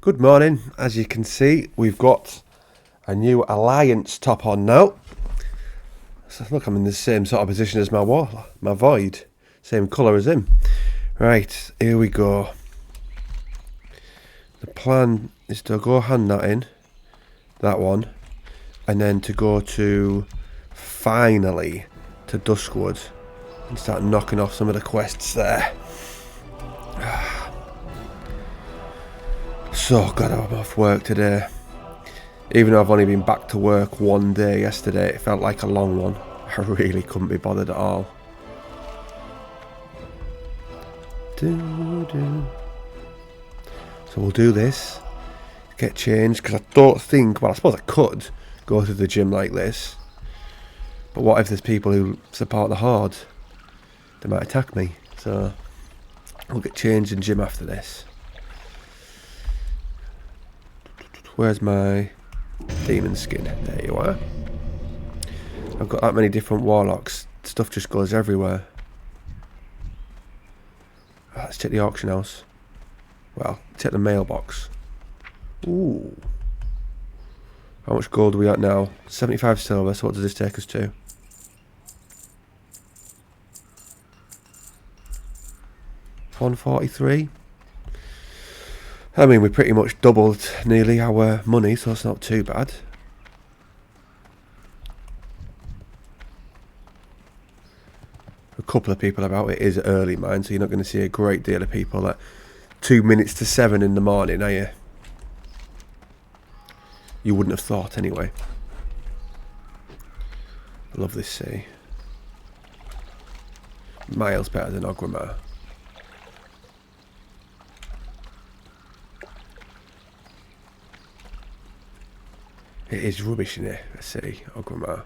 Good morning. As you can see, we've got a new Alliance top on now. So look, I'm in the same sort of position as my Void. Same colour as him. Right, here we go. The plan is to go hand that in. That one. And then to go to, finally, to Duskwood. And start knocking off some of the quests there. So glad I'm off work today. Even though I've only been back to work one day yesterday, it felt like a long one. I really couldn't be bothered at all. So we'll do this, get changed, because I don't think, well I suppose I could go to the gym like this. But what if there's people who support the Horde? They might attack me. So we'll get changed in gym after this. Where's my demon skin? There you are. I've got that many different warlocks. Stuff just goes everywhere. Let's check the auction house. Well, check the mailbox. Ooh. How much gold are we at now? 75 silver, so what does this take us to? $143. I mean, we pretty much doubled nearly our money, so it's not too bad. A couple of people about. It is early, mine, so you're not going to see a great deal of people at 2 minutes to 7 in the morning, are you? You wouldn't have thought, anyway. I love this sea. Miles better than Ogrimmar. It is rubbish in here, a city, Ogrimmar.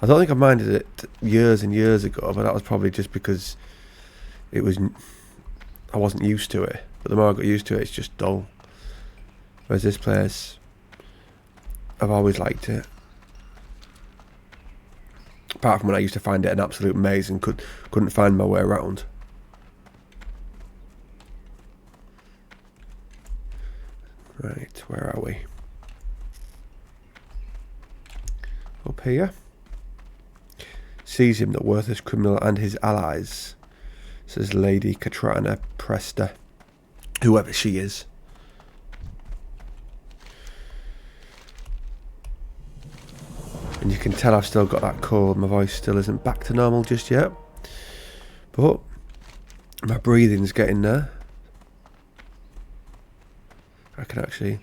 I don't think I minded it years and years ago, but that was probably just because it was, I wasn't used to it. But the more I got used to it, it's just dull. Whereas this place, I've always liked it. Apart from when I used to find it an absolute maze and couldn't find my way around. Right, where are we? Up here. Sees him, the worthless criminal, and his allies, says Lady Katrina Presta, whoever she is. And you can tell I've still got that cold. My voice still isn't back to normal just yet, but my breathing's getting there. I can actually,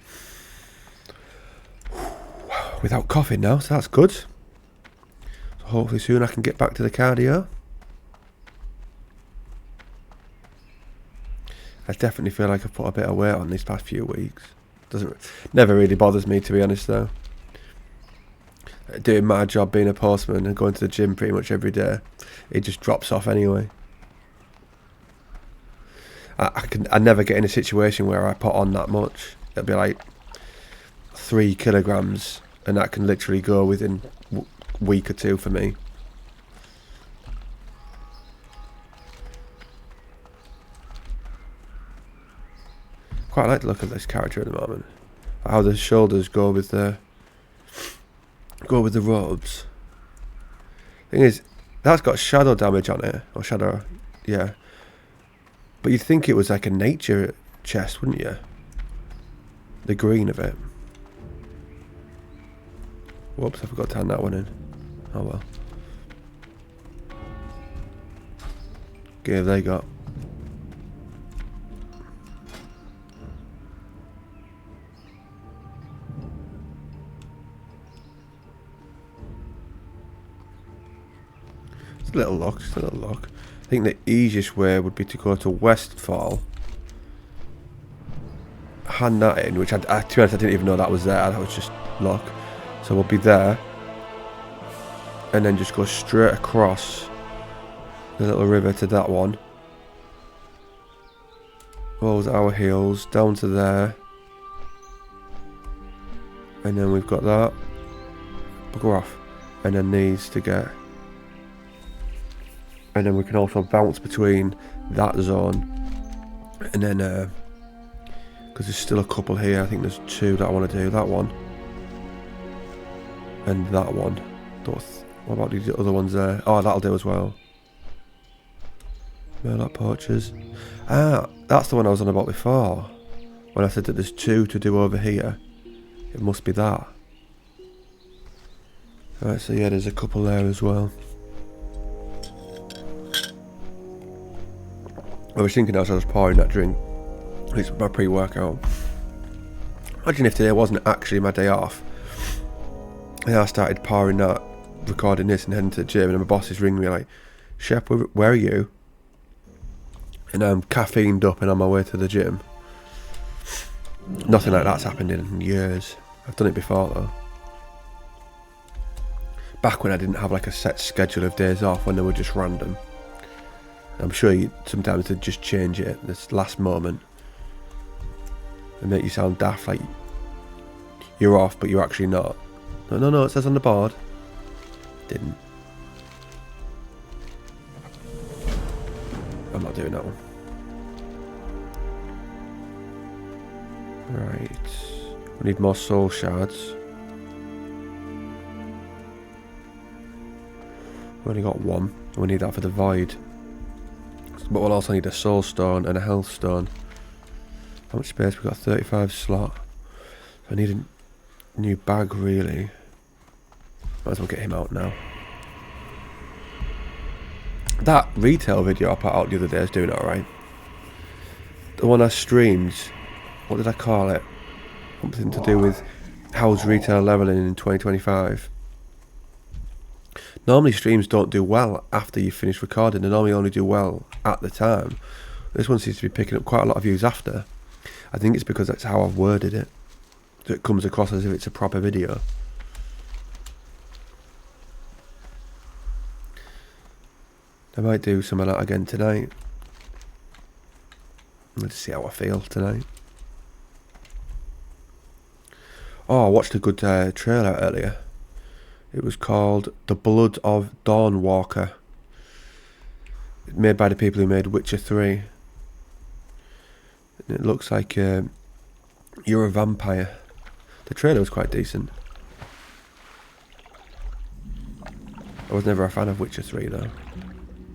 without coughing now, so that's good. So hopefully soon I can get back to the cardio. I definitely feel like I've put a bit of weight on these past few weeks. Never really bothers me, to be honest, though. Doing my job, being a postman and going to the gym pretty much every day, it just drops off anyway. I never get in a situation where I put on that much. It'll be like 3 kilograms, and that can literally go within a week or two for me. Quite like the look of this character at the moment. How the shoulders go with the robes. Thing is, that's got shadow damage on it, or shadow, yeah. But you'd think it was like a nature chest, wouldn't you? The green of it. Whoops, I forgot to hand that one in. Oh well. Okay, they got. It's a little lock, just a little lock. I think the easiest way would be to go to Westfall, hand that in, which to be honest I didn't even know that was there, that was just lock. So we'll be there, and then just go straight across the little river to that one. Rolls our heels down to there, and then we've got that. Bugger off. And then these to get. And then we can also bounce between that zone And then, because there's still a couple here, I think there's 2 that I want to do. That one. And that one. What about the other ones there? Oh, that'll do as well. Murloc poachers. Ah, that's the one I was on about before. When I said that there's 2 to do over here. It must be that. Alright, so yeah, there's a couple there as well. I was thinking as I was pouring that drink, it's my pre-workout. Imagine if today wasn't actually my day off. And I started pouring that, recording this and heading to the gym, and my boss is ringing me like, Shep, where are you? And I'm caffeined up and on my way to the gym. Nothing like that's happened in years. I've done it before though. Back when I didn't have like a set schedule of days off, when they were just random. I'm sure sometimes they just change it at this last moment and make you sound daft, like you're off but you're actually not. No, it says on the board. Didn't. I'm not doing that one. Right. We need more soul shards. We only got 1. We need that for the void. But we'll also need a soul stone and a health stone. How much space? We've got a 35 slot. I need a new bag really. Might as well get him out now. That retail video I put out the other day is doing alright. The one I streamed, what did I call it? Something to do with how's retail leveling in 2025. Normally streams don't do well after you finish recording. They normally only do well at the time. This one seems to be picking up quite a lot of views after. I think it's because that's how I've worded it. So it comes across as if it's a proper video. I might do some of that again tonight. Let's see how I feel tonight. Oh, I watched a good trailer earlier. It was called The Blood of Dawnwalker. Made by the people who made Witcher 3. And it looks like you're a vampire. The trailer was quite decent. I was never a fan of Witcher 3 though.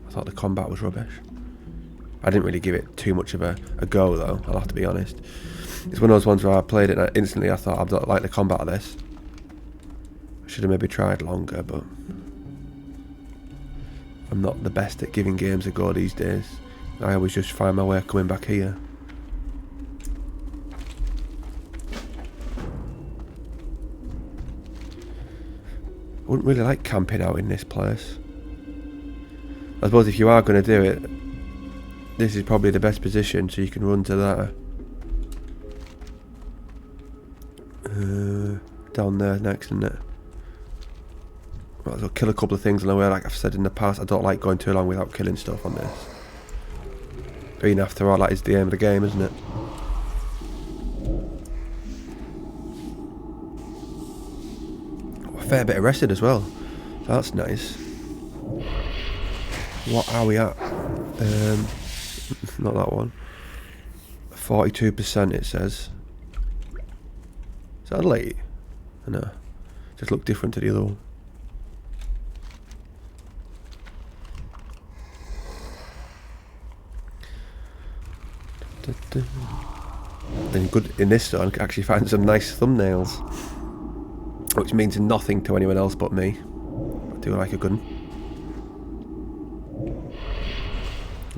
I thought the combat was rubbish. I didn't really give it too much of a go though, I'll have to be honest. It's one of those ones where I played it and instantly I thought, I don't like the combat of this. I should have maybe tried longer, but I'm not the best at giving games a go these days. I always just find my way coming back here. I wouldn't really like camping out in this place. I suppose if you are going to do it, this is probably the best position so you can run to there. Down there next, isn't it? Might as well kill a couple of things on the way. Like I've said in the past, I don't like going too long without killing stuff on this. Being after all, that is the aim of the game, isn't it? Oh, a fair bit of rested as well. That's nice. What are we at? Not that one. 42% it says. Is that late? I know. Just look different to the other one. Then good in this one, actually find some nice thumbnails, which means nothing to anyone else but me. I do like a good one.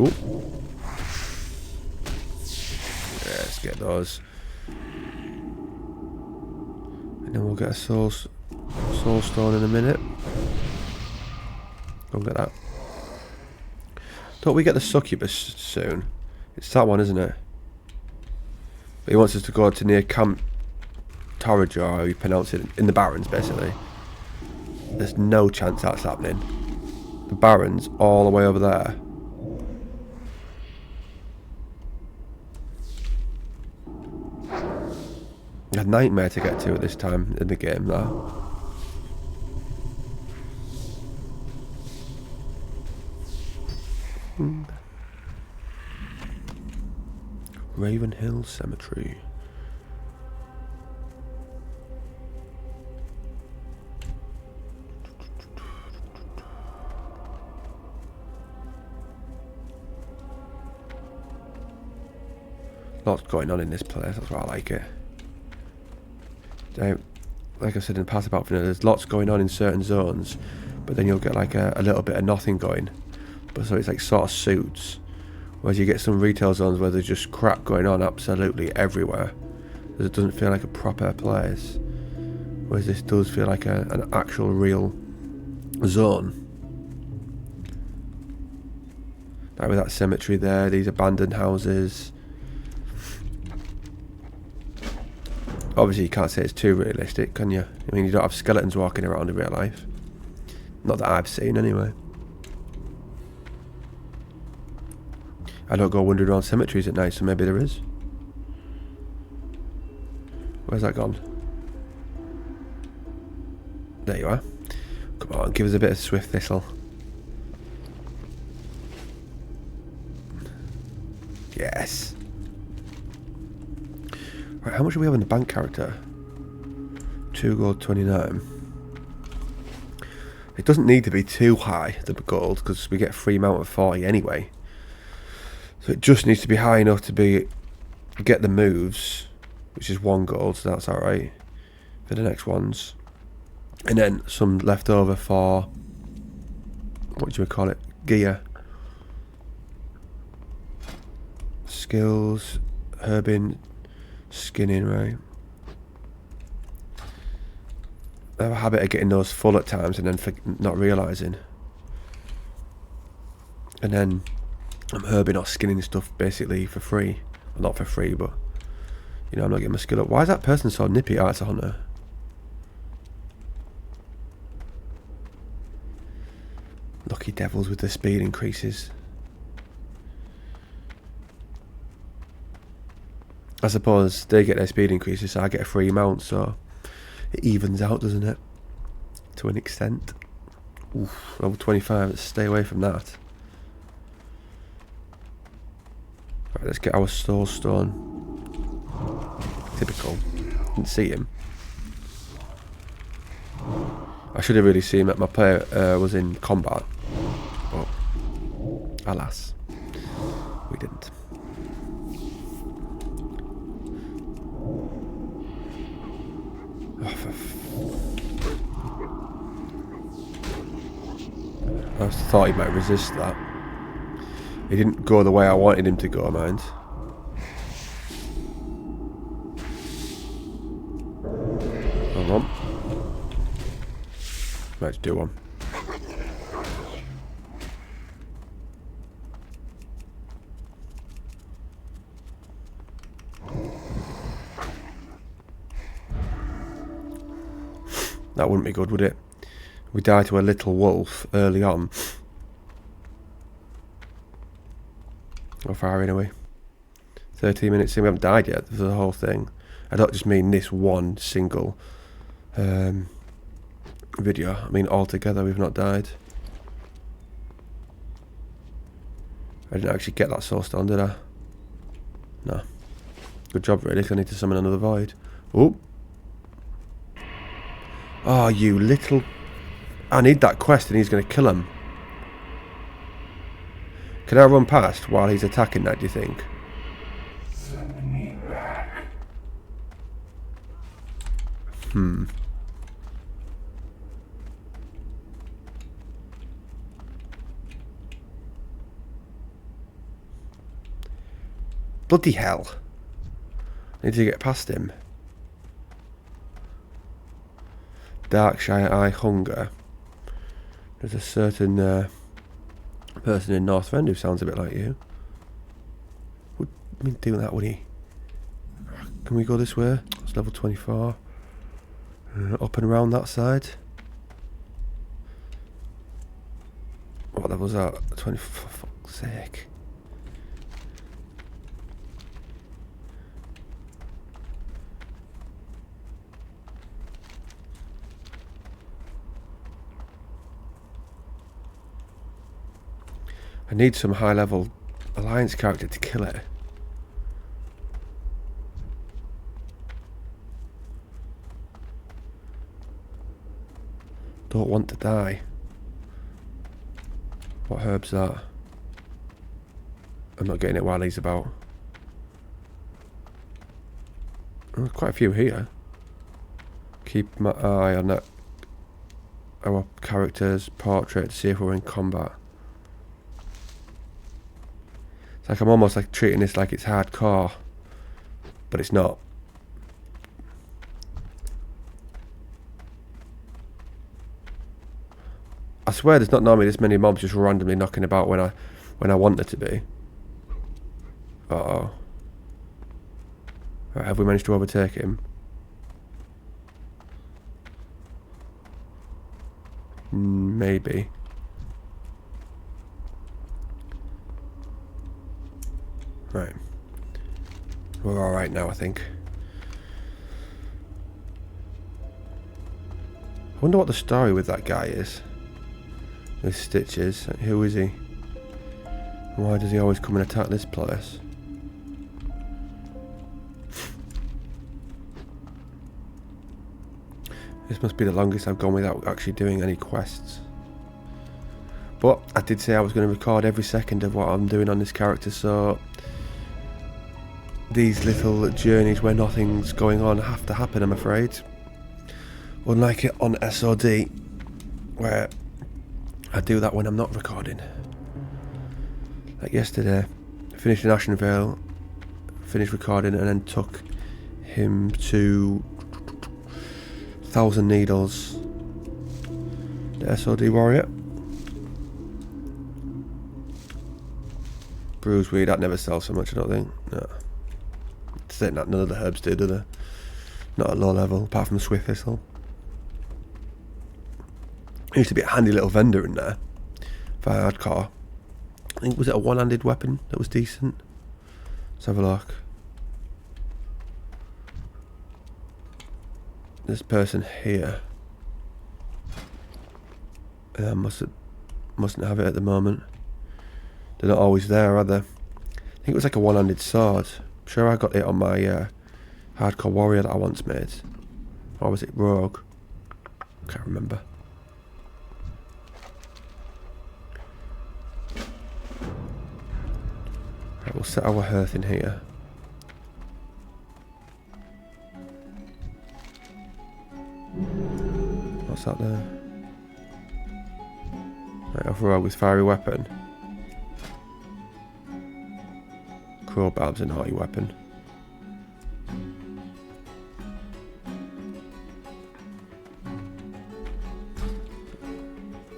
Ooh. Yeah, let's get those. And then we'll get a soul stone in a minute. Go get that. Don't we get the succubus soon? It's that one, isn't it? But he wants us to go to near Camp Torridge, or how you pronounce it, in the Barrens, basically. There's no chance that's happening. The Barrens, all the way over there. A nightmare to get to at this time in the game, though. Raven Hill Cemetery. Lots going on in this place, that's why I like it. Like I said in the past about vanilla, there's lots going on in certain zones, but then you'll get like a little bit of nothing going. But so it's like sort of suits. Whereas you get some retail zones where there's just crap going on absolutely everywhere. It doesn't feel like a proper place. Whereas this does feel like an actual real zone. Like with that cemetery there, these abandoned houses. Obviously you can't say it's too realistic, can you? I mean, you don't have skeletons walking around in real life. Not that I've seen anyway. I don't go wandering around cemeteries at night, so maybe there is. Where's that gone? There you are. Come on, give us a bit of swift thistle. Yes. Right, how much do we have in the bank character? 2 gold 29. It doesn't need to be too high, the gold, because we get a free mount of 40 anyway. So it just needs to be high enough to get the moves, which is 1 gold, so that's alright for the next ones. And then some left over for, what do we call it, gear. Skills, herbing, skinning, right. I have a habit of getting those full at times and then not realising. And then I'm herbing or skinning stuff basically for free. Well, not for free, but you know, I'm not getting my skill up. Why is that person so nippy? Oh, it's a hunter. Lucky devils with the speed increases. I suppose they get their speed increases, so I get a free mount, so it evens out, doesn't it? To an extent. Oof, level 25, let's stay away from that. Right, let's get our soul stone. Typical. Didn't see him. I should have really seen that my player was in combat. But alas, we didn't. I thought he might resist that. He didn't go the way I wanted him to go, mind. Hold on. Let's do one. That wouldn't be good, would it? We die to a little wolf early on. How far in are we? 13 minutes in, we haven't died yet for the whole thing. I don't just mean this one single video. I mean altogether we've not died. I didn't actually get that soul stone, did I? No. Good job really, because I need to summon another void. Oh! Oh, you little... I need that quest and he's going to kill him. Can I run past while he's attacking that, do you think? Send me back. Bloody hell. I need to get past him. Darkshire Eye Hunger. There's a certain person in Northrend who sounds a bit like you. Would he do that, would he? Can we go this way? It's level 24. Up and around that side. What level's that? 20, for fuck's sake. I need some high level alliance character to kill it. Don't want to die. What herb's that? I'm not getting it while he's about. Oh, quite a few here. Keep my eye on that. Our character's portrait to see if we're in combat. It's like I'm almost like treating this like it's hardcore, but it's not. I swear there's not normally this many mobs just randomly knocking about when I want there to be. Uh-oh. Right, have we managed to overtake him? Maybe. Right. We're alright now, I think. I wonder what the story with that guy is. With Stitches. Who is he? Why does he always come and attack this place? This must be the longest I've gone without actually doing any quests. But I did say I was going to record every second of what I'm doing on this character, so these little journeys where nothing's going on have to happen, I'm afraid. Unlike it on SOD, where I do that when I'm not recording. Like yesterday, I finished in Ashenvale, finished recording, and then took him to 1,000 Needles, the SOD warrior. Bruise weed, that never sells so much, I don't think. No. Saying that none of the herbs do they? Not at low level, apart from the Swift Thistle. There used to be a handy little vendor in there for hardcore. I think, was it a one-handed weapon that was decent? Let's have a look. This person here mustn't have it at the moment. They're not always there, are they? I think it was like a one-handed sword. I'm sure I got it on my hardcore warrior that I once made. Or was it rogue? Can't remember. Right, we'll set our hearth in here. What's that there? Right, overall with fiery weapon. Crowbar's a naughty weapon.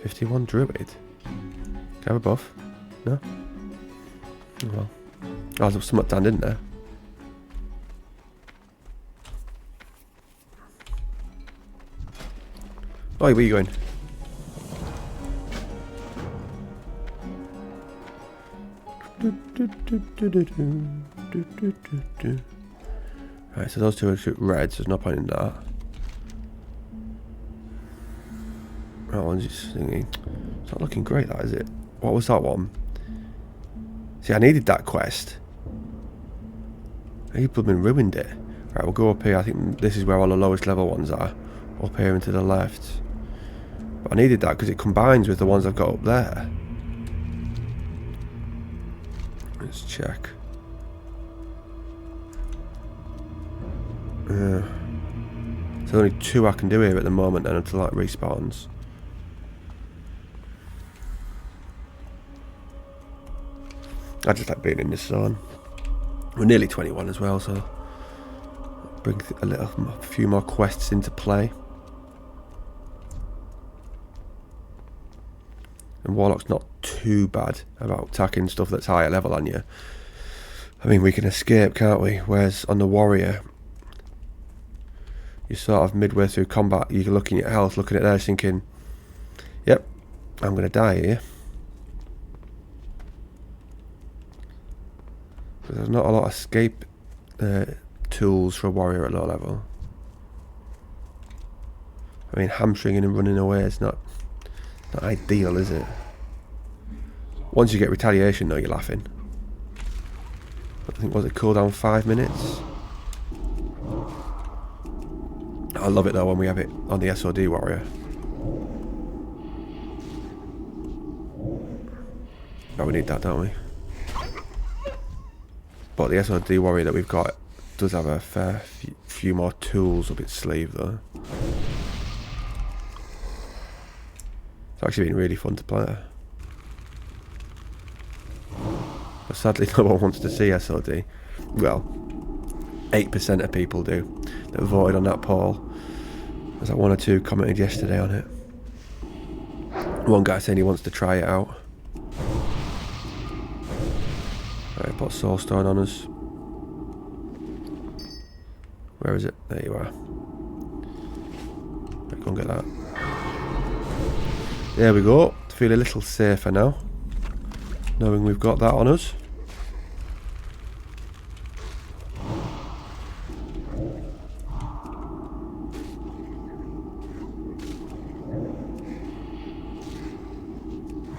'51 druid. Can I have a buff? No? Oh well. Oh, there's something done, didn't there? Oh, where are you going? Right, so those two are reds, there's no point in that. That one's just thinking. It's not looking great, that is it? What was that one? See, I needed that quest. He blooming ruined it. Right, we'll go up here. I think this is where all the lowest level ones are. Up here and to the left. But I needed that because it combines with the ones I've got up there. Let's check. There's only 2 I can do here at the moment then until that respawns. I just like being in this zone. We're nearly 21 as well, so bring a few more quests into play. And Warlock's not too bad about attacking stuff that's higher level on you. I mean, we can escape, can't we? Whereas on the Warrior, you're sort of midway through combat, you're looking at health, looking at theirs, thinking, yep, I'm going to die here. But there's not a lot of escape tools for a Warrior at low level. I mean, hamstringing and running away is not ideal, is it? Once you get retaliation though, you're laughing. I think, was it cooldown 5 minutes? I love it though when we have it on the SOD warrior. Oh, we need that, don't we? But the SOD warrior that we've got does have a fair few more tools up its sleeve, though. It's actually been really fun to play. But sadly, no one wants to see SOD. Well, 8% of people do that voted on that poll. There's like 1 or 2 commented yesterday on it. One guy saying he wants to try it out. Right, put Soulstone on us. Where is it? There you are. Right, go and get that. There we go. Feel a little safer now, knowing we've got that on us.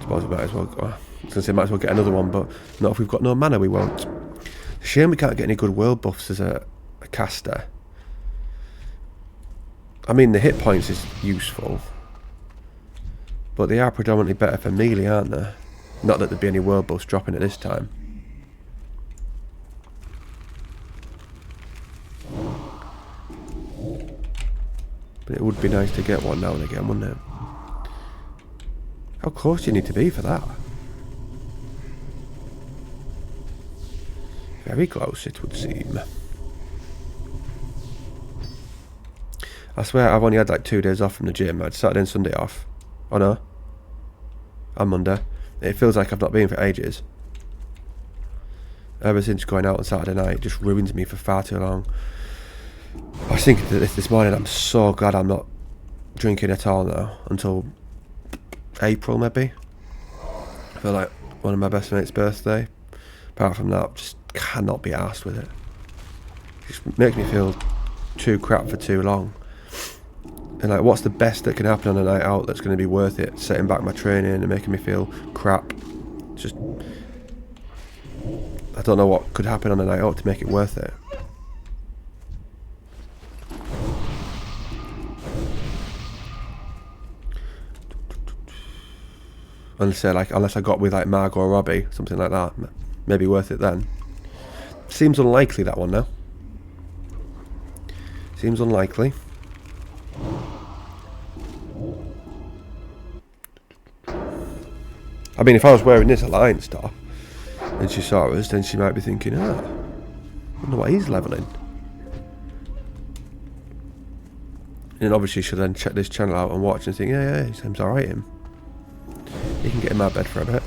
Suppose we might as well. I was going to say might as well get another one, but not if we've got no mana. We won't. Shame we can't get any good world buffs as a caster. I mean, the hit points is useful, but they are predominantly better for melee, aren't they? Not that there'd be any world buffs dropping at this time. But it would be nice to get one now and again, wouldn't it? How close do you need to be for that? Very close, it would seem. I swear I've only had like 2 days off from the gym. I had Saturday and Sunday off. Oh no. On Monday. It feels like I've not been for ages. Ever since going out on Saturday night, it just ruins me for far too long. I was thinking this morning, I'm so glad I'm not drinking at all now until April maybe. I feel like one of my best mates' birthday. Apart from that, just cannot be arsed with it. It just makes me feel too crap for too long. And like, what's the best that can happen on a night out that's going to be worth it? Setting back my training and making me feel crap. Just, I don't know what could happen on a night out to make it worth it. Unless I got with like Margot or Robbie, something like that, maybe worth it then. Seems unlikely, that one now. Seems unlikely. I mean, if I was wearing this Alliance top and she saw us, then she might be thinking, I wonder what he's levelling. And obviously she'll then check this channel out and watch and think, yeah, he seems alright, him. He can get in my bed for a bit.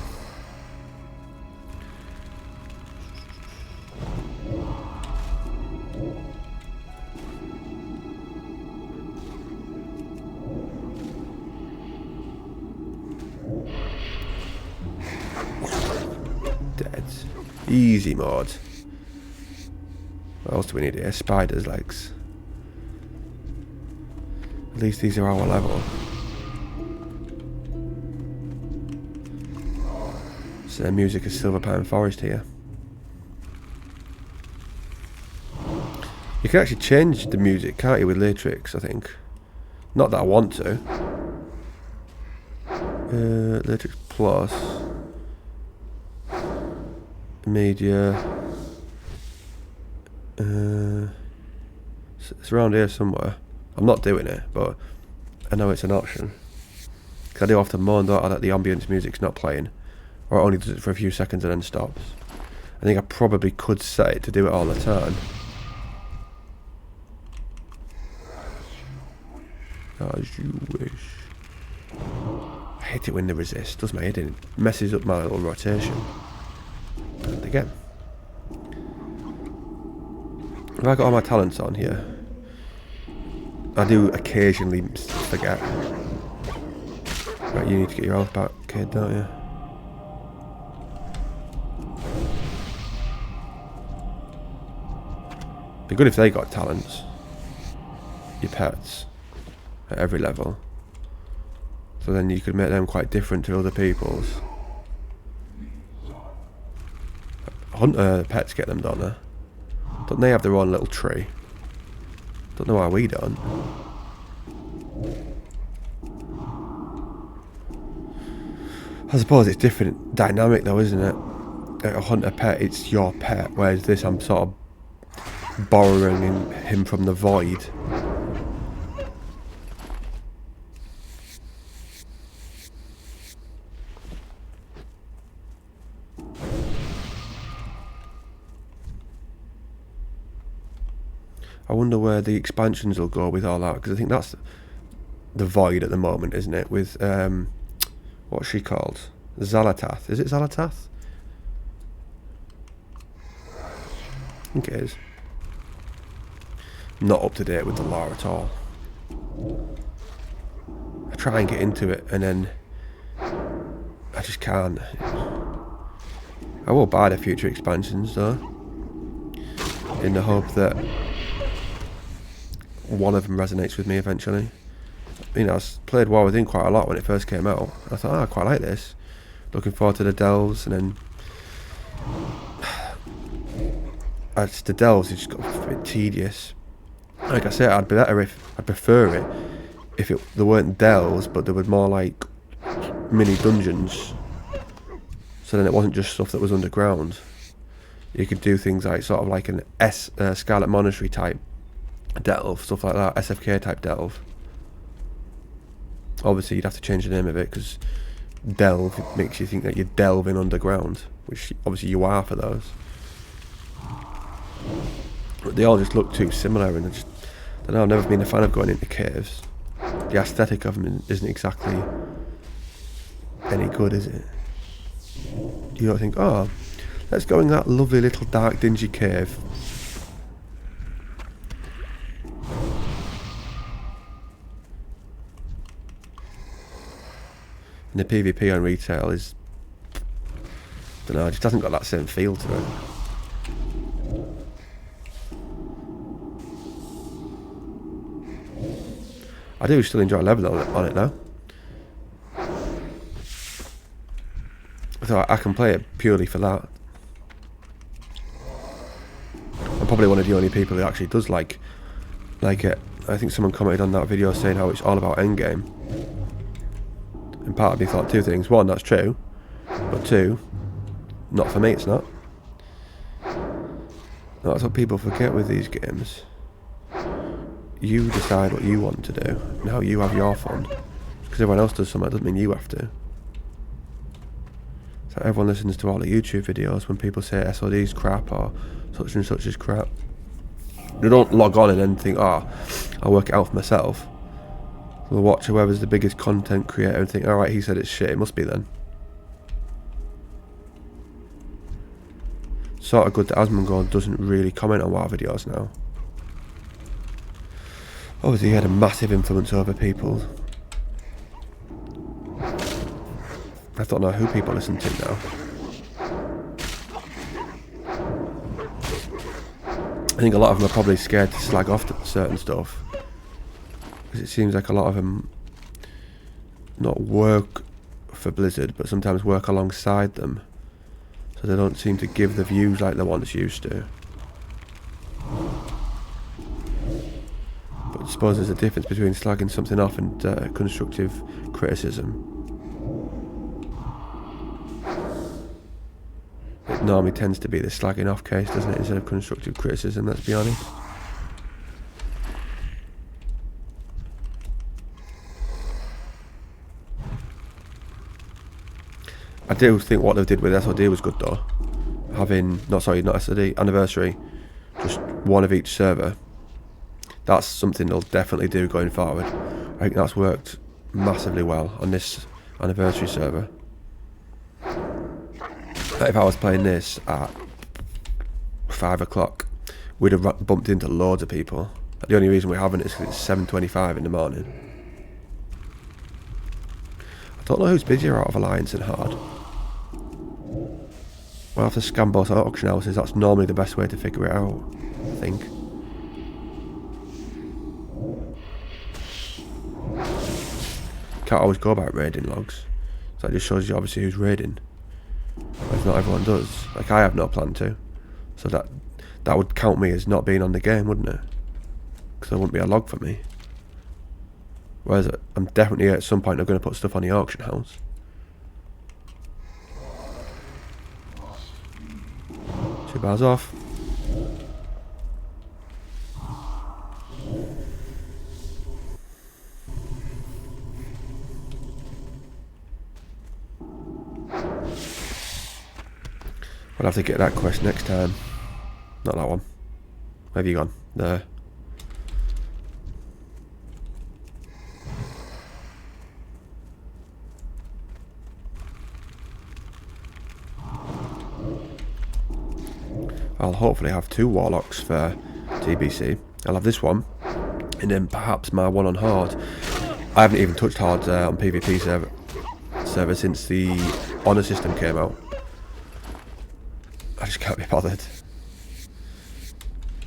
Dead. Easy mode. What else do we need here? Spider's legs. At least these are our level. So music is Silver Pine Forest here. You can actually change the music, can't you, with lyrics, I think. Not that I want to. Lyrics plus. Media. It's around here somewhere. I'm not doing it, but I know it's an option. Because I do often moan, don't I, that the ambience music's not playing. Or it only does it for a few seconds and then stops. I think I probably could set it to do it all the time. As you wish. I hate it when they resist. Does my head in. It messes up my little rotation. And again. Have I got all my talents on here? I do occasionally forget. Right, you need to get your health back, kid, don't you? Be good if they got talents. Your pets. At every level. So then you could make them quite different to other people's. Hunter pets get them, don't they? Don't they have their own little tree? Don't know why we don't. I suppose it's different dynamic though, isn't it? Like a hunter pet, it's your pet, whereas this I'm sort of borrowing him from the void. I wonder where the expansions will go with all that, because I think that's the void at the moment, isn't it? With what's she called? Xalatath. Is it Xalatath? I think it is. Not up to date with the lore at all. I try and get into it and then I just can't. I will buy the future expansions though, in the hope that one of them resonates with me eventually. You know, I played WoW within quite a lot when it first came out. I thought, oh, I quite like this. Looking forward to the delves, and then the delves just got a bit tedious. Like I said, I'd prefer it if there weren't delves, but there were more like mini dungeons. So then it wasn't just stuff that was underground. You could do things like sort of like an Scarlet Monastery type delve, stuff like that, SFK type delve. Obviously you'd have to change the name of it, because delve makes you think that you're delving underground, which obviously you are for those. But they all just look too similar, and I don't know, I've never been a fan of going into caves. The aesthetic of them isn't exactly any good, is it? You don't think, oh, let's go in that lovely little dark dingy cave. And the PvP on retail is, I don't know, it just hasn't got that same feel to it. I do still enjoy leveling on it though. So I can play it purely for that. I'm probably one of the only people who actually does like it. I think someone commented on that video saying how it's all about endgame. And part of me thought two things. One, that's true. But two, not for me, it's not. That's what people forget with these games. You decide what you want to do, and how you have your fun. Because everyone else does something, doesn't mean you have to. So everyone listens to all the YouTube videos when people say SOD's crap or such and such is crap. They don't log on and then think, oh, I'll work it out for myself. They'll watch whoever's the biggest content creator and think, alright, he said it's shit, it must be then. Sort of good that Asmongold doesn't really comment on WoW videos now. Obviously he had a massive influence over people. I don't know who people listen to now. I think a lot of them are probably scared to slag off certain stuff. Because it seems like a lot of them not work for Blizzard, but sometimes work alongside them. So they don't seem to give the views like they once used to. But I suppose there's a difference between slagging something off and constructive criticism. It normally tends to be the slagging off case, doesn't it, instead of constructive criticism, let's be honest. I do think what they did with SOD was good though. Having, not SOD, Anniversary, just one of each server. That's something they'll definitely do going forward. I think that's worked massively well on this Anniversary server. If I was playing this at 5 o'clock, we'd have bumped into loads of people. The only reason we haven't is because it's 7:25 in the morning. I don't know who's busier out of Alliance and Hard. We'll have to scan both auction houses. That's normally the best way to figure it out, I think. Can't always go about raiding logs. So that just shows you obviously who's raiding. If not everyone does. Like I have no plan to. So that would count me as not being on the game, wouldn't it? Because there wouldn't be a log for me. Whereas I'm definitely at some point I'm going to put stuff on the auction house. 2 bars off. I'll have to get that quest next time. Not that one. Where have you gone? There. I'll hopefully have 2 Warlocks for TBC. I'll have this one, and then perhaps my one on Horde. I haven't even touched Horde on PvP server since the Honor system came out. I just can't be bothered.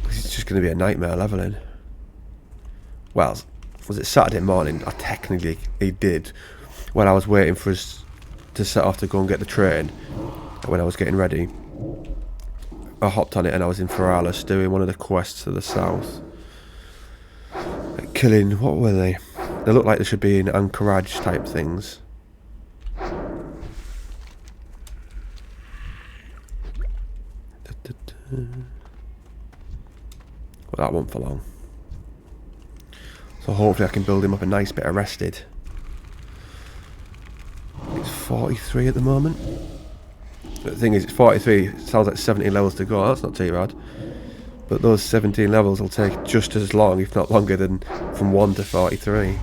It's just going to be a nightmare leveling. Well, was it Saturday morning? I technically did. When I was waiting for us to set off to go and get the train, when I was getting ready, I hopped on it and I was in Feralis doing one of the quests to the south. Like killing, what were they? They looked like they should be in Anchorage type things. Well, that won't for long. So hopefully I can build him up a nice bit of rested. It's 43 at the moment. But the thing is, it's 43, it sounds like 70 levels to go. That's not too bad. But those 17 levels will take just as long, if not longer, than from 1 to 43.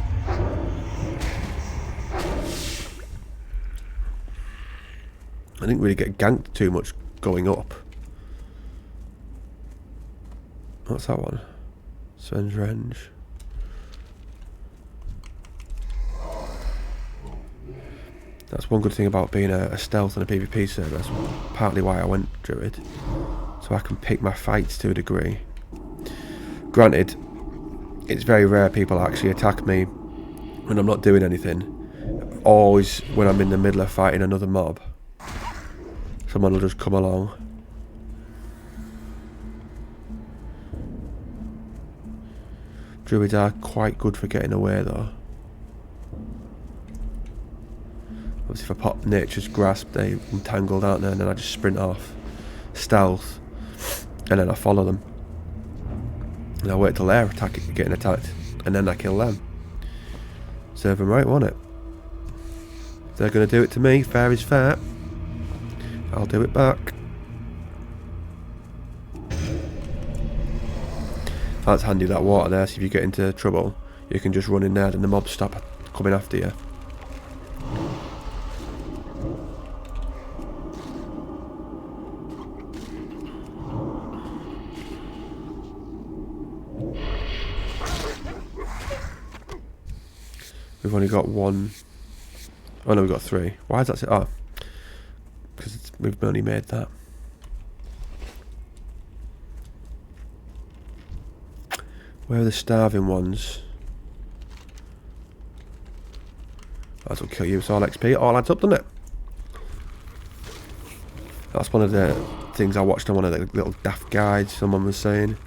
I didn't really get ganked too much going up. What's that one? Sven's Renge. That's one good thing about being a stealth and a PvP server. That's partly why I went Druid. So I can pick my fights to a degree. Granted, it's very rare people actually attack me when I'm not doing anything. Always when I'm in the middle of fighting another mob, someone will just come along. Druids are quite good for getting away though. Obviously if I pop Nature's Grasp, they entangled, aren't they? And then I just sprint off. Stealth. And then I follow them. And I wait till they're getting attacked. And then I kill them. Serve them right, won't it? If they're going to do it to me, fair is fair. I'll do it back. That's handy, that water there, so if you get into trouble, you can just run in there and the mobs stop coming after you. We've only got 1. Oh no, we've got 3. Why is that? Oh, because we've only made that. Where are the starving ones? That'll kill you. It's all XP. It all adds up, doesn't it? That's one of the things I watched on one of the little daft guides someone was saying.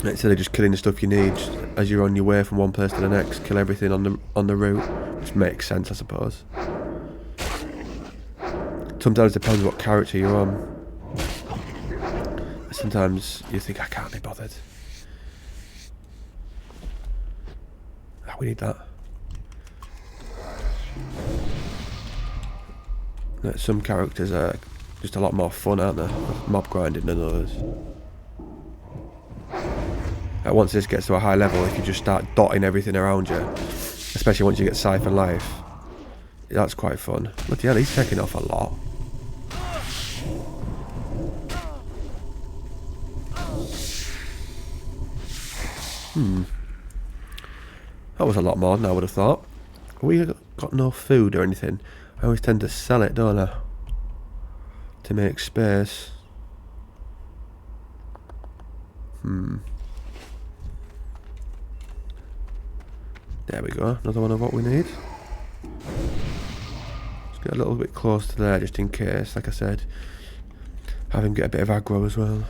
Instead of just killing the stuff you need, just as you're on your way from one place to the next, kill everything on the route. Which makes sense, I suppose. Sometimes it depends what character you're on. Sometimes you think, I can't be bothered. We need that. Some characters are just a lot more fun, aren't they? Mob grinding than others. Once this gets to a high level, if you just start dotting everything around you, especially once you get Siphon Life, that's quite fun. Look, yeah, he's taking off a lot. That was a lot more than I would have thought. We got no food or anything. I always tend to sell it, don't I? To make space. There we go. Another one of what we need. Let's get a little bit close to there just in case, like I said. Have him get a bit of aggro as well.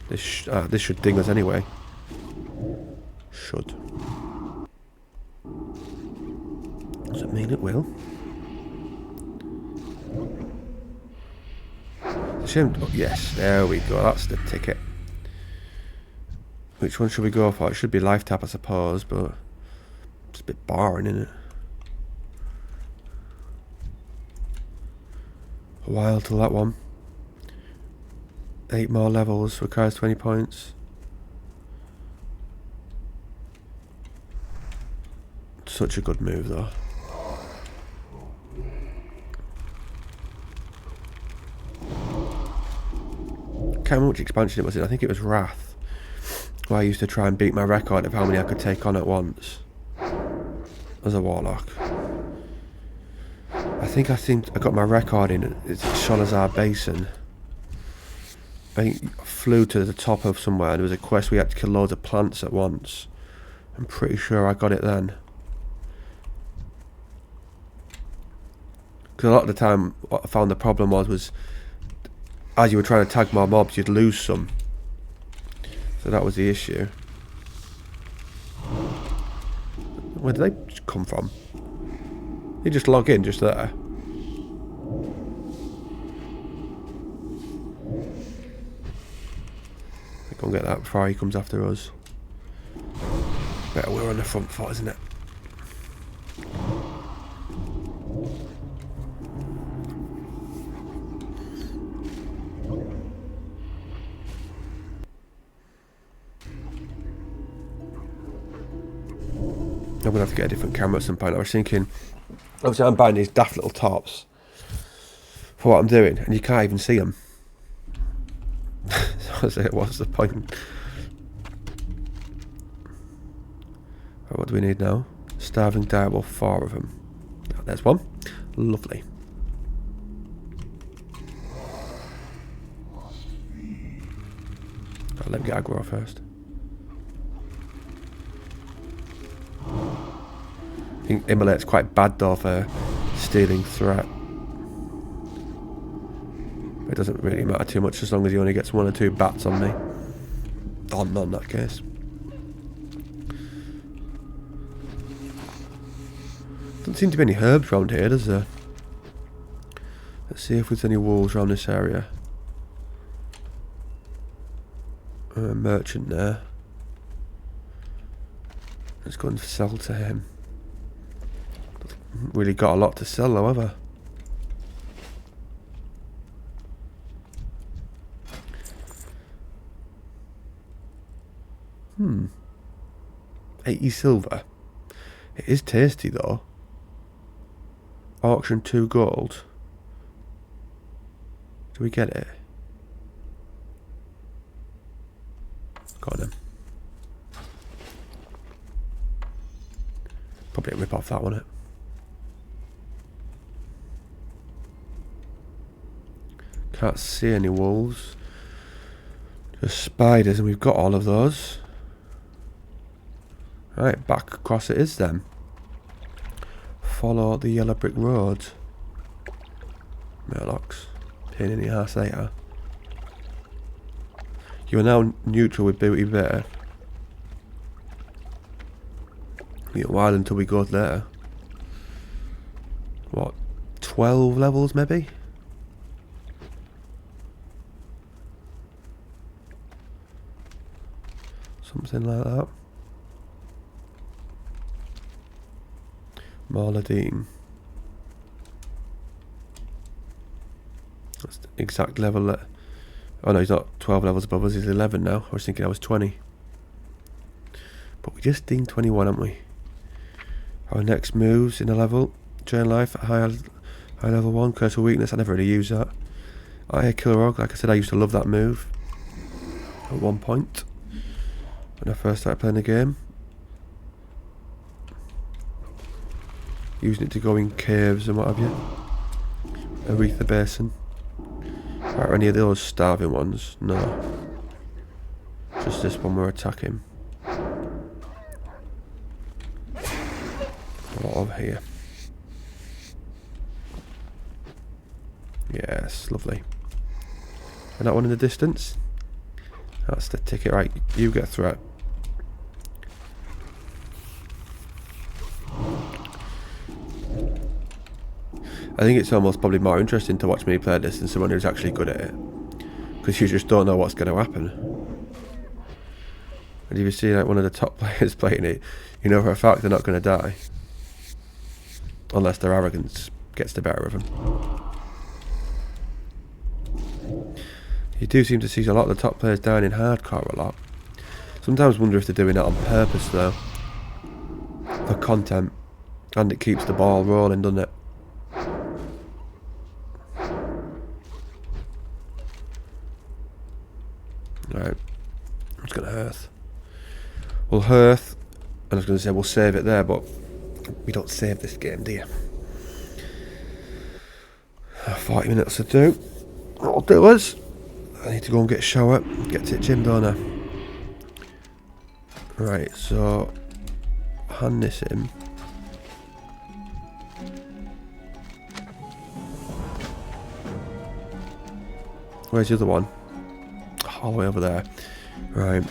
This should ding us anyway. Should. Does it mean it will? Shame. Oh, yes, there we go. That's the ticket. Which one should we go for? It should be life tap, I suppose, but it's a bit boring, isn't it? A while till that one. 8 more levels, requires 20 points. Such a good move, though. Can't remember which expansion it was in. I think it was Wrath, where I used to try and beat my record of how many I could take on at once as a Warlock. I think I got my record in Sholazar Basin. I flew to the top of somewhere and there was a quest we had to kill loads of plants at once. I'm pretty sure I got it then. Because a lot of the time what I found the problem was as you were trying to tag more mobs you'd lose some. So that was the issue. Where did they come from? You just log in just there. Go and get that before he comes after us. Better we're on the front foot, isn't it? I'm gonna have to get a different camera at some point. I was thinking, obviously I'm buying these daft little tops for what I'm doing, and you can't even see them. So what's the point? Right, what do we need now? Starving Direwolf, 4 of them. Oh, there's one. Lovely. Oh, let me get aggro first. I think Immolate's quite bad though for stealing threat. It doesn't really matter too much as long as he only gets 1 or 2 bats on me. On in that case. Doesn't seem to be any herbs around here, does there? Let's see if there's any wolves around this area. Merchant there. Let's go and sell to him. Haven't really got a lot to sell, however. Hmm. 80 silver. It is tasty though. Auction 2 gold. Do we get it? Got him. Probably a rip off that one, it. Can't see any wolves. Just spiders, and we've got all of those. Right, back across it is then. Follow the yellow brick road. Murlocs. Pain in the arse they are. You are now neutral with Booty Bear. Be a while until we go there. What? 12 levels maybe? Something like that. Marladine. That's the exact level that... Oh no, he's not 12 levels above us, he's 11 now. I was thinking I was 20. But we just deemed 21, haven't we? Our next moves in a level. Drain life at high level 1. Curse of weakness, I never really use that. I kill rogue, like I said, I used to love that move. At one point. When I first started playing the game. Using it to go in caves and what have you. Aretha Basin. Are any of those starving ones? No. Just this one we're attacking. What over here? Yes, lovely. And that one in the distance? That's the ticket, right? You get through it. I think it's almost probably more interesting to watch me play this than someone who's actually good at it. Because you just don't know what's going to happen. And if you see like one of the top players playing it, you know for a fact they're not going to die. Unless their arrogance gets the better of them. You do seem to see a lot of the top players dying in hardcore a lot. Sometimes wonder if they're doing it on purpose though. For content. And it keeps the ball rolling, doesn't it? Right. I'm just going to hearth. We'll hearth. I was going to say we'll save it there, but we don't save this game, do you? 40 minutes to do. That'll do us. I need to go and get a shower. Get to the gym, don't I? Right, so hand this in. Where's the other one? All the way over there. Right.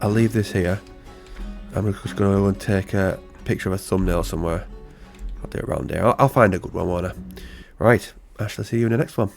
I'll leave this here. I'm just going to go and take a picture of a thumbnail somewhere. I'll do it around here. I'll find a good one, won't I? Right. I shall see you in the next one.